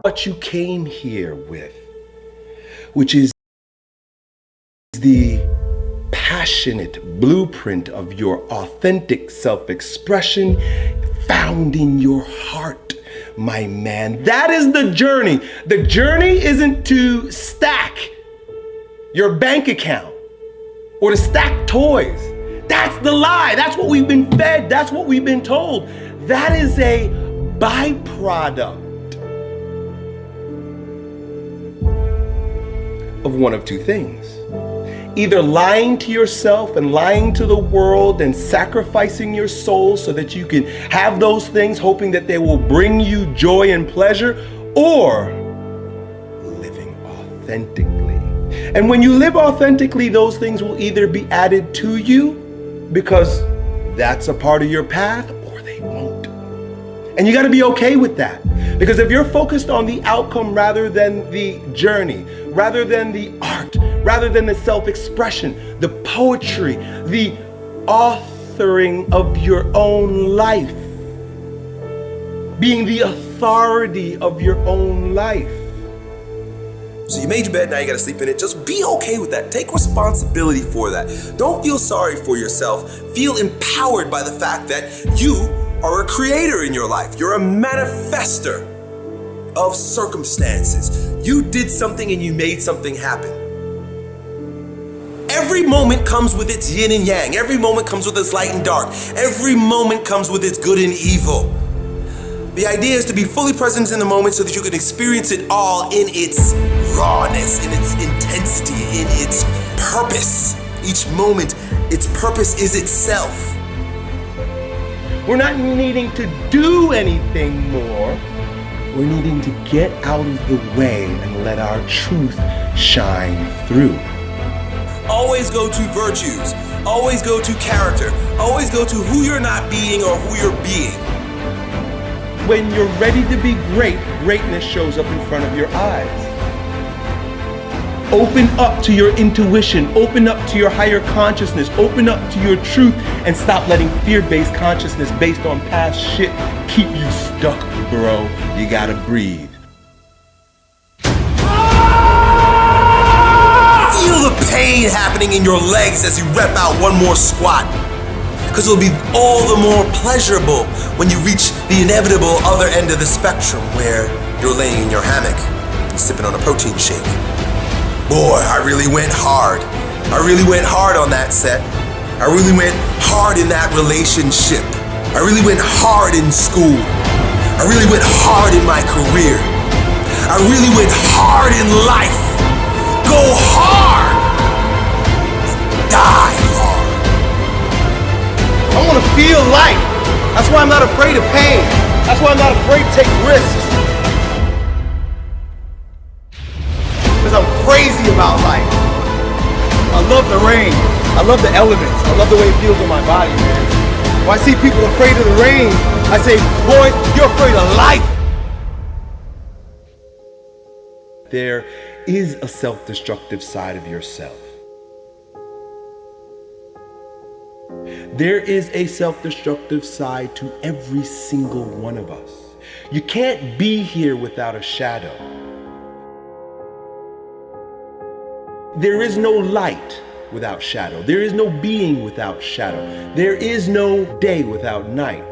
what you came here with, which is the passionate blueprint of your authentic self-expression found in your heart, my man. That is the journey. The journey isn't to stack your bank account or to stack toys. That's the lie. That's what we've been fed. That's what we've been told. That is a byproduct of one of two things. Either lying to yourself and lying to the world and sacrificing your soul so that you can have those things, hoping that they will bring you joy and pleasure, or living authentically. And when you live authentically, those things will either be added to you because that's a part of your path, or they won't. And you got to be okay with that. Because if you're focused on the outcome rather than the journey, rather than the art, rather than the self-expression, the poetry, the authoring of your own life, being the authority of your own life. So you made your bed, now you gotta sleep in it. Just be okay with that. Take responsibility for that. Don't feel sorry for yourself. Feel empowered by the fact that you are a creator in your life. You're a manifester of circumstances. You did something and you made something happen. Every moment comes with its yin and yang. Every moment comes with its light and dark. Every moment comes with its good and evil. The idea is to be fully present in the moment so that you can experience it all in its rawness, in its intensity, in its purpose. Each moment, its purpose is itself. We're not needing to do anything more. We're needing to get out of the way and let our truth shine through. Always go to virtues. Always go to character. Always go to who you're not being or who you're being. When you're ready to be great, greatness shows up in front of your eyes. Open up to your intuition, open up to your higher consciousness, open up to your truth, and stop letting fear-based consciousness based on past shit keep you stuck, bro. You gotta breathe. Feel the pain happening in your legs as you rep out one more squat. Because it'll be all the more pleasurable when you reach the inevitable other end of the spectrum where you're laying in your hammock, sipping on a protein shake. Boy, I really went hard. I really went hard on that set. I really went hard in that relationship. I really went hard in school. I really went hard in my career. I really went hard in life. Go hard and die hard. I want to feel life. That's why I'm not afraid of pain. That's why I'm not afraid to take risks. Because I'm crazy about life. I love the rain. I love the elements. I love the way it feels on my body, man. When I see people afraid of the rain, I say, boy, you're afraid of life. There is a self-destructive side of yourself. There is a self-destructive side to every single one of us. You can't be here without a shadow. There is no light without shadow. There is no being without shadow. There is no day without night.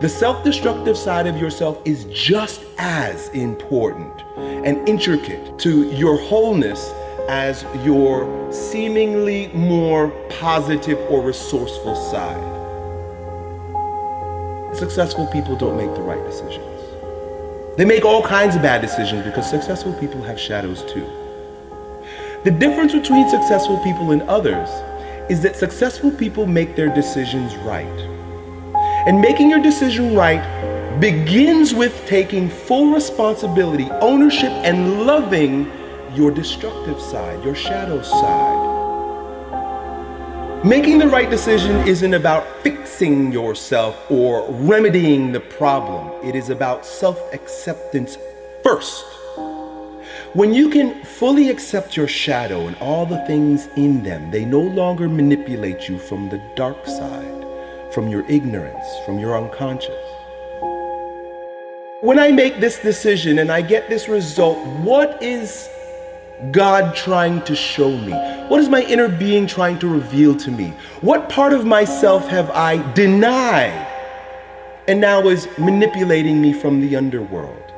The self-destructive side of yourself is just as important and intricate to your wholeness as your seemingly more positive or resourceful side. Successful people don't make the right decisions. They make all kinds of bad decisions because successful people have shadows too. The difference between successful people and others is that successful people make their decisions right. And making your decision right begins with taking full responsibility, ownership, and loving your destructive side, your shadow side. Making the right decision isn't about fixing yourself or remedying the problem. It is about self-acceptance first. When you can fully accept your shadow and all the things in them, they no longer manipulate you from the dark side, from your ignorance, from your unconscious. when I make this decision and I get this result, what is God trying to show me? What is my inner being trying to reveal to me? What part of myself have I denied and now is manipulating me from the underworld?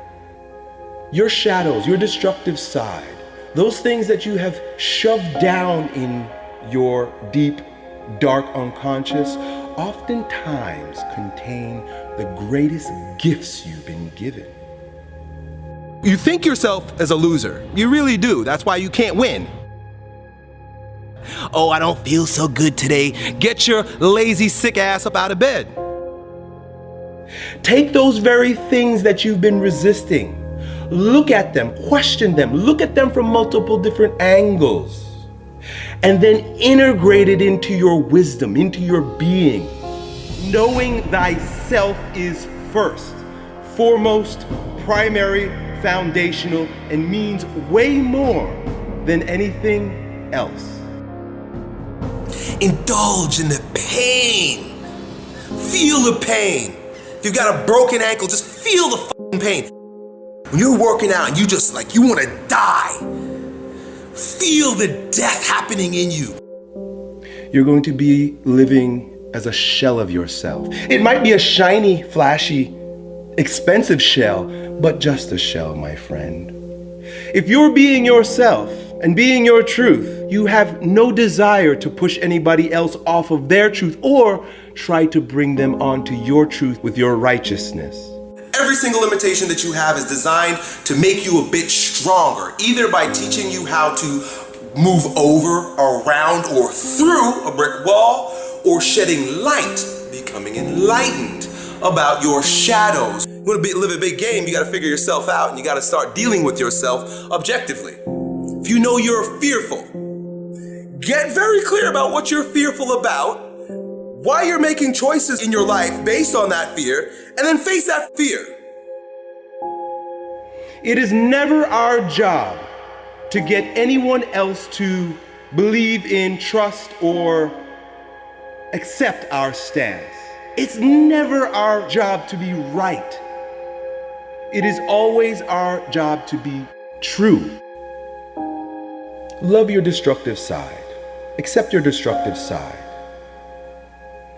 Your shadows, your destructive side, those things that you have shoved down in your deep, dark unconscious, oftentimes contain the greatest gifts you've been given. You think yourself as a loser. You really do. That's why you can't win. Oh, I don't feel so good today. Get your lazy, sick ass up out of bed. Take those very things that you've been resisting. Look at them, question them, look at them from multiple different angles, and then integrate it into your wisdom, into your being. Knowing thyself is first, foremost, primary, foundational, and means way more than anything else. Indulge in the pain. Feel the pain. If you've got a broken ankle, just feel the fucking pain. When you're working out and you just like, you want to die, feel the death happening in you. You're going to be living as a shell of yourself. It might be a shiny, flashy, expensive shell, but just a shell, my friend. If you're being yourself and being your truth, you have no desire to push anybody else off of their truth or try to bring them onto your truth with your righteousness. Every single limitation that you have is designed to make you a bit stronger, either by teaching you how to move over, around, or through a brick wall, or shedding light, becoming enlightened about your shadows. You want to live a big game, you got to figure yourself out, and you got to start dealing with yourself objectively. If you know you're fearful, get very clear about what you're fearful about, why you're making choices in your life based on that fear, and then face that fear. It is never our job to get anyone else to believe in, trust, or accept our stance. It's never our job to be right. It is always our job to be true. Love your destructive side. Accept your destructive side.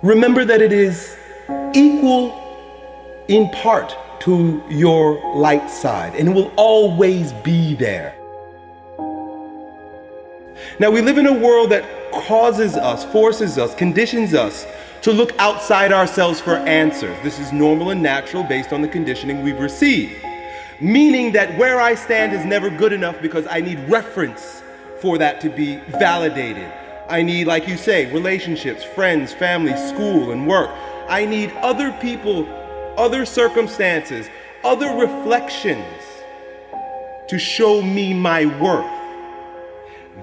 Remember that it is equal in part to your light side, and it will always be there. Now, we live in a world that causes us, forces us, conditions us to look outside ourselves for answers. This is normal and natural based on the conditioning we've received. Meaning that where I stand is never good enough because I need reference for that to be validated. I need, like you say, relationships, friends, family, school, and work. I need other people, other circumstances, other reflections to show me my worth.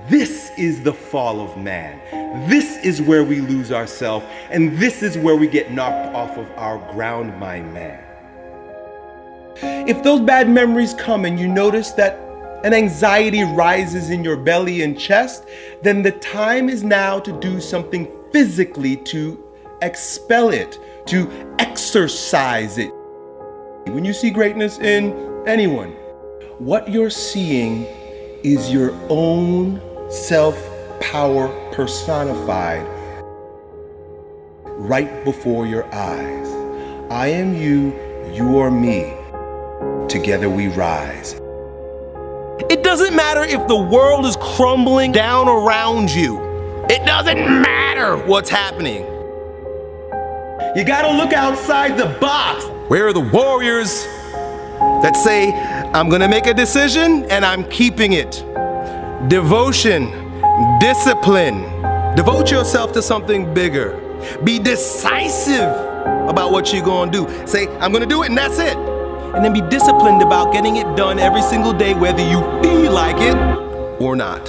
This is the fall of man. This is where we lose ourselves, and this is where we get knocked off of our ground, my man. If those bad memories come and you notice that an anxiety rises in your belly and chest, then the time is now to do something physically to expel it, to exercise it. When you see greatness in anyone, what you're seeing is your own self-power personified right before your eyes. I am you, you are me. Together we rise. It doesn't matter if the world is crumbling down around you. It doesn't matter what's happening. You gotta look outside the box. Where are the warriors that say, I'm gonna make a decision and I'm keeping it? Devotion, discipline. Devote yourself to something bigger. Be decisive about what you're gonna do. Say, I'm gonna do it and that's it. And then be disciplined about getting it done every single day, whether you feel like it or not.